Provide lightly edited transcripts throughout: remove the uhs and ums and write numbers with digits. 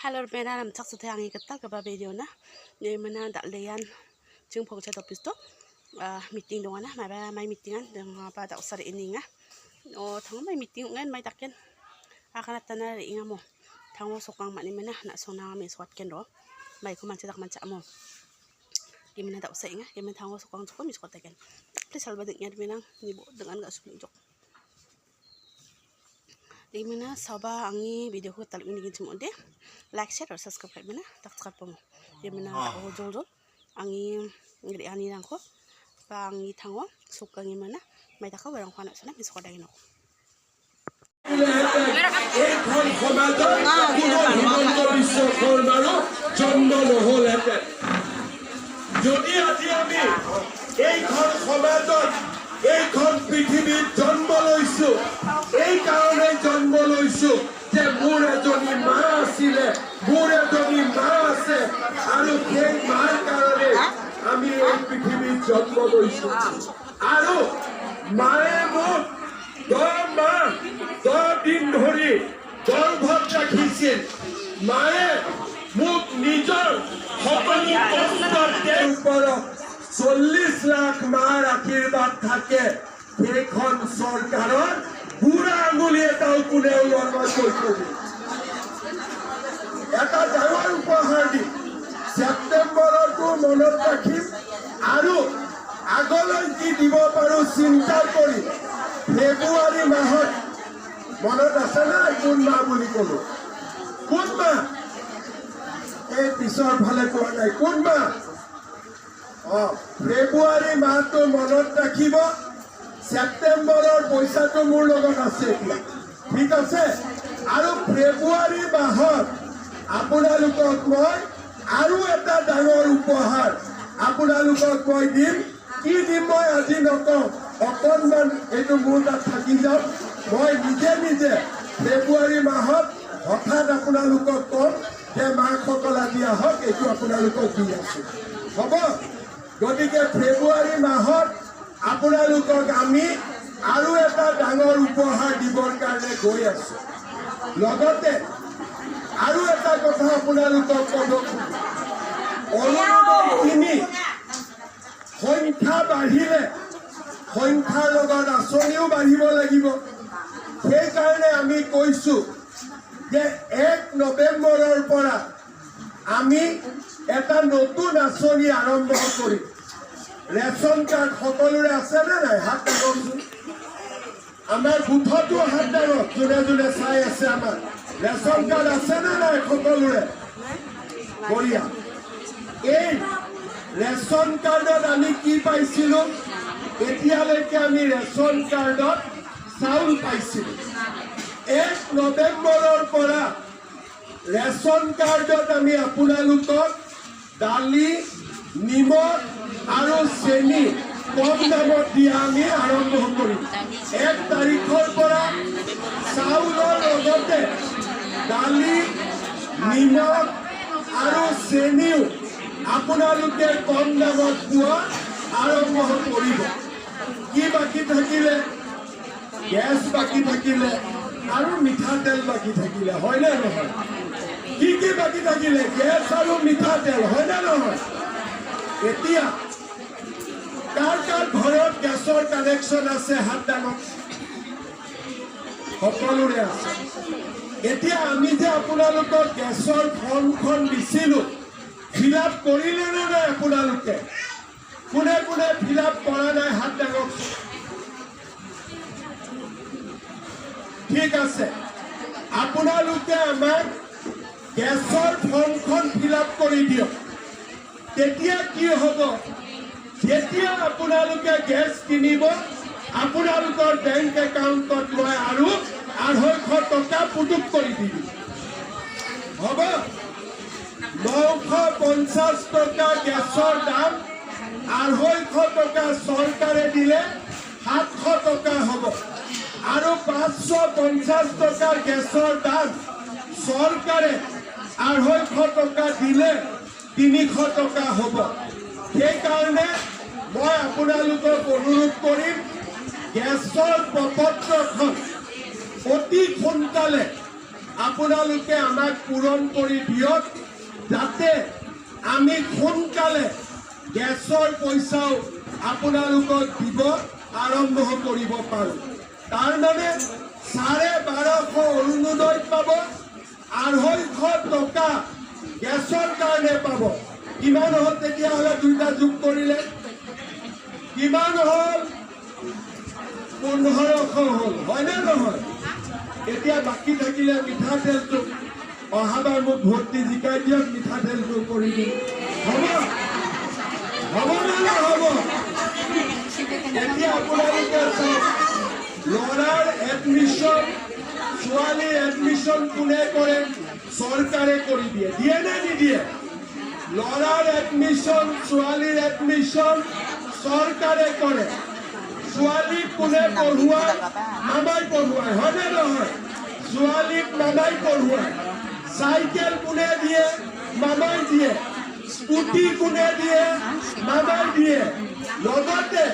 Halo pena nam cak sute angi ketal ke video na ni mana dak leyan jeng phong chat office to meeting dong na mai meetingan deng apa dak usar ini nga o thang mai meeting ngan mai taken akan tanah inga mo thang mo sokang mani mana nak sona mi swat ken ro mai ko manca dak manca mo gimana dak usai nga gimana thang mo sokang mi swat ken please halba dengnya bilang ni bo dengan gak sunjuk Dimana sabah angi video ko tal ini gitu deh like share dan subscribe mana tak subscribe mo dimana aku jol angi ngeri ani nangko pangi thango suka ngimana mai takau barang kana sana bisa kodai no যদি আজি আমি এইখন সমাজত এইখন পৃথিৱীত জন্ম লৈছো এই কাৰণে জন্ম লৈছো যে মোৰ এজনী মা আছিলে মোৰ এজনী মা আছে আৰু সেই মাৰ কাৰণে আমি এই পৃথিৱীত জন্ম লৈছো আৰু মায়ে মোক 10 মাহ 10 দিন ধৰি গৰ্ভত ৰাখিছিল মায়ে মোক নিজৰ সকলো কষ্টৰ ওপৰত 40 লাখ মাৰ আশীৰ্বাদ থাকে সেইখন চৰকাৰৰ বুঢ়া আঙুলি এটাও কোনেও লৰমাৰ কৰিব এটা ডাঙৰ উপহাৰ দি ছেপ্টেম্বৰতো মনত ৰাখিম আৰু আগলৈ কি দিব পাৰো চিন্তা কৰি ফেব্ৰুৱাৰী মাহত মনত আছে না কোন মাহ বুলি ক'লো কোন মাহ এই পিছৰ ফালে কোৱা নাই কোন মাহ ফেব্ৰুৱাৰী মাহটো মনত ৰাখিব ছেপ্টেম্বৰৰ পইচাটো মোৰ লগত আছে ঠিক আছে আৰু ফেব্ৰুৱাৰী মাহত আপোনালোকক মই আৰু এটা ডাঙৰ উপহাৰ আপোনালোকক মই দিম কি দিম মই আজি নকওঁ অকণমান এইটো মোৰ তাত থাকি যাওক মই নিজে ফেব্ৰুৱাৰী মাহত হঠাৎ আপোনালোকক ক'ম যে মাকসকল আজি আহক এইটো আপোনালোকক দি আছো হ'ব গতিকে ফেব্ৰুৱাৰী মাহত আপোনালোকক আমি আৰু এটা ডাঙৰ উপহাৰ দিবৰ কাৰণে গৈ আছো লগতে আৰু এটা কথা আপোনালোকক ক'ব অনুৰোধখিনি সংখ্যা বাঢ়িলে সংখ্যাৰ লগত আঁচনিও বাঢ়িব লাগিব সেইকাৰণে আমি কৈছো যে 1 নৱেম্বৰৰ পৰা আমি এটা নতুন আঁচনি আৰম্ভ কৰিম ৰেচন কাৰ্ড সকলোৰে আছে নে নাই হাত দাঙকচোন আমাৰ বুথতো হাত দাঙক যোনে যোনে চাই আছে আমাৰ ৰেচন কাৰ্ড আছে নে নাই সকলোৰে বঢ়িয়া এই ৰেচন কাৰ্ডত আমি কি পাইছিলো এতিয়ালৈকে আমি ৰেচন কাৰ্ডত চাউল পাইছিলো 1 নৱেম্বৰৰ পৰা ৰেচন কাৰ্ডত আমি আপোনালোকক দালি নিমখ আৰু চেনি কম দামত দিয়া আমি আৰম্ভ কৰিম 1 তাৰিখৰ পৰা চাউলৰ লগতে দালি নিমখ আৰু চেনিও আপোনালোকে কম দামত পোৱা আৰম্ভ কৰিব কি বাকী থাকিলে গেছ বাকী থাকিলে আৰু মিঠাতেল বাকী থাকিলে হয় নে নহয় কি বাকী থাকিলে গেছ আৰু মিঠাতেল হয় নে নহয় এতিয়া কাৰ ঘৰত গেছৰ কানেকশ্যন আছে হাত দাঙক সকলোৰে আছে এতিয়া আমি যে আপোনালোকক গেছৰ ফৰ্মখন দিছিলো ফিল আপ কৰিলে নে নাই আপোনালোকে কোনে কোনে ফিল আপ কৰা নাই হাত দাঙক ঠিক আছে আপোনালোকে আমাক গেছৰ ফৰ্মখন ফিল আপ কৰি দিয়ক তেতিয়া কি হ'ব যেতিয়া আপোনালোকে গেছ কিনিব আপোনালোকৰ বেংক একাউণ্টত মই আৰু 250 টকা পুটুক কৰি দিম হ'ব 950 টকা গেছৰ দাম 250 টকা চৰকাৰে দিলে 700 টকা হ'ব আৰু 550 টকা গেছৰ দাম চৰকাৰে 250 টকা দিলে 300 টকা হ'ব সেইকাৰণে মই আপোনালোকক অনুৰোধ কৰিম গেছৰ প্ৰপত্ৰখন অতি সোনকালে আপোনালোকে আমাক পূৰণ কৰি দিয়ক যাতে আমি সোনকালে গেছৰ পইচাও আপোনালোকক দিব আৰম্ভ কৰিব পাৰোঁ। তাৰমানে 1250 অৰুণোদয় পাব, 250 টকা গেছৰ কাৰণে পাব। কিমান হ'ল তেতিয়াহ'লে দুইটা যোগ কৰিলে কিমান হ'ল? 1500 হ'ল, হয়নে নহয়? এতিয়া বাকী থাকিলে মিঠাতেলটো অহাবাৰ মোক ভোট দি জিকাই দিয়ক, মিঠাতেলটো কৰি দিম। হ'ব হ'ব নে নহ'ব? এতিয়া আপোনালোকে চাওক, ল'ৰাৰ এডমিশ্যন, ছোৱালীৰ এডমিশ্যন কোনে কৰে? চৰকাৰে কৰি দিয়ে। দিয়ে নে নিদিয়ে? ল'ৰাৰ এডমিশ্যন, ছোৱালীৰ এডমিশ্যন চৰকাৰে কৰে। ছোৱালীক কোনে পঢ়ুৱায়? মামাই পঢ়ুৱায়, হয়নে নহয়? ছোৱালীক মামাই পঢ়ুৱায়। চাইকেল কোনে দিয়ে? মামাই দিয়ে। স্কুটি কোনে দিয়ে? মামাই দিয়ে। লগতে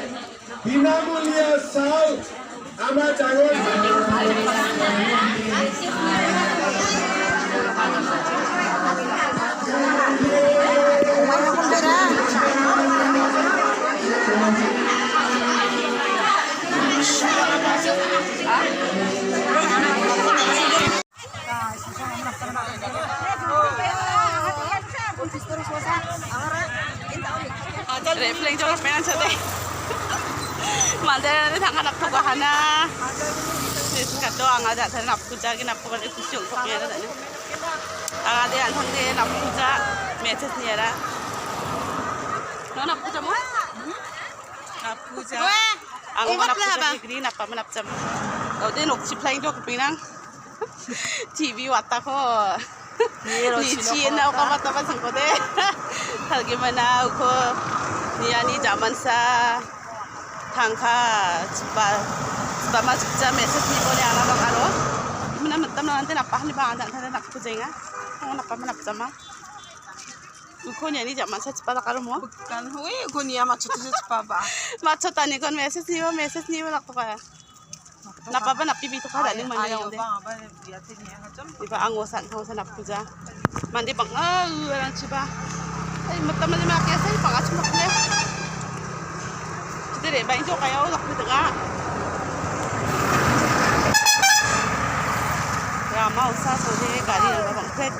বিনামূলীয়া চাউল আমাৰ ডাঙৰ Refleng jauh pengen sedih. Mandai tangga nak tuh bahana. Sekat doang ada saya nak puja, kita nak puja itu siung kok ya ada ni. Ada yang tangga nak puja, message ni ada. Nak puja mana? Nak puja. Ang nak puja degree nak apa nak jam. Kalau dia nak chip lain tu kepinang. TV watak ko. Licin ako matapan sang ko deh. Hal gimana ako niya ni zaman sa tangka mas jam message ni ko niya anak ano. Mana matam na nanti napah ni bang nanti nak pujenga. Ang napah mana jama. Ko niya ni zaman sa cepat karo mo. Bukan, hui, ko niya macet sa cepat ba. Macet tani kon message ni mo nakto kaya. Napa ba napibito ka daling mandi lang din. Diba ang wasan napuja. Mandi pang lang siya. Ay mata man yung makaya sa'yo pang asmak niya. Sige ba ito kaya ulak nito nga. Rama usa so di gari ang babang pet.